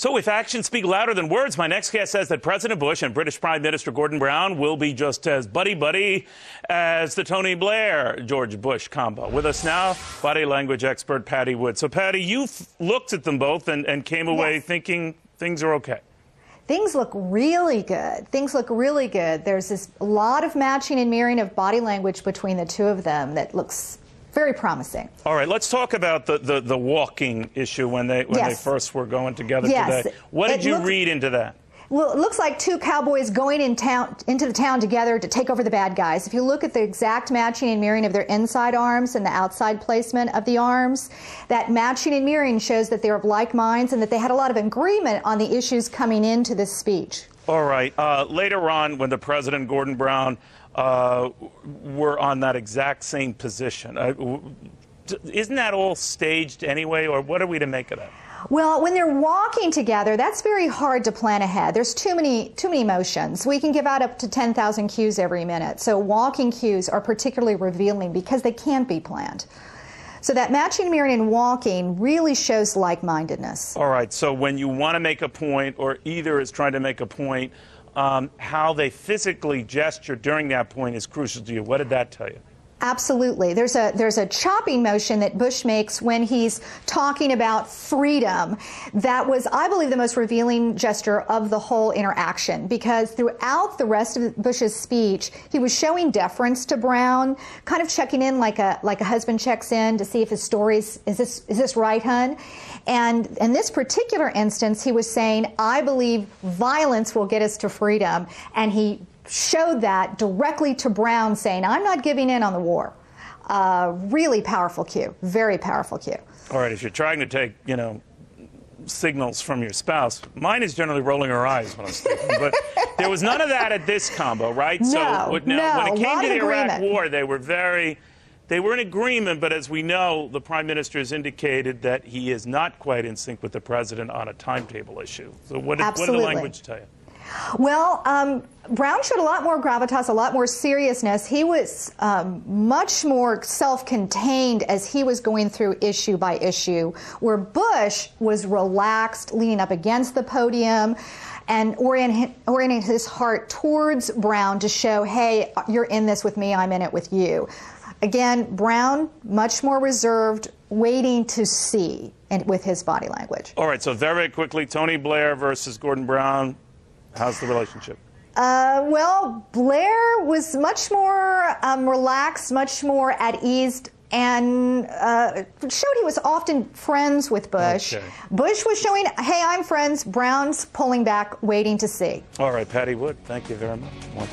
So if actions speak louder than words, my next guest says that President Bush and British Prime Minister Gordon Brown will be just as buddy-buddy as the Tony Blair-George Bush combo. With us now, body language expert Patti Wood. So, Patti, you looked at them both and came away thinking things are okay. Things look really good. Things look really good. There's this lot of matching and mirroring of body language between the two of them that looks very promising. All right, let's talk about the walking issue when they first were going together today. What did you read into that? Well, it looks like two cowboys going into the town together to take over the bad guys. If you look at the exact matching and mirroring of their inside arms and the outside placement of the arms, that matching and mirroring shows that they're of like minds and that they had a lot of agreement on the issues coming into this speech. All right. Later on, when the President, Gordon Brown, were on that exact same position, isn't that all staged anyway, or what are we to make of that? Well, when they're walking together, that's very hard to plan ahead. There's too many motions. We can give out up to 10,000 cues every minute. So walking cues are particularly revealing because they can't be planned. So that matching, mirroring, and walking really shows like-mindedness. All right. So when you want to make a point, or either is trying to make a point, how they physically gesture during that point is crucial to you. What did that tell you? Absolutely. There's a chopping motion that Bush makes when he's talking about freedom. That was, I believe, the most revealing gesture of the whole interaction, because throughout the rest of Bush's speech, he was showing deference to Brown, kind of checking in like a husband checks in to see if his story's, is this right, hun? And in this particular instance, he was saying, I believe violence will get us to freedom. And he showed that directly to Brown, saying, I'm not giving in on the war. Really powerful cue, very powerful cue. All right, if you're trying to take, signals from your spouse, mine is generally rolling her eyes when I'm speaking, but there was none of that at this combo, right? No, when it came to the Iraq War, they were in agreement, but as we know, the Prime Minister has indicated that he is not quite in sync with the President on a timetable issue. So what did the language tell you? Well, Brown showed a lot more gravitas, a lot more seriousness. He was much more self-contained as he was going through issue by issue, where Bush was relaxed, leaning up against the podium, and orienting his heart towards Brown to show, hey, you're in this with me, I'm in it with you. Again, Brown, much more reserved, waiting to see with his body language. All right, so very quickly, Tony Blair versus Gordon Brown. How's the relationship? Well, Blair was much more relaxed, much more at ease, and showed he was often friends with Bush. Okay. Bush was showing, hey, I'm friends. Brown's pulling back, waiting to see. All right, Patti Wood, thank you very much.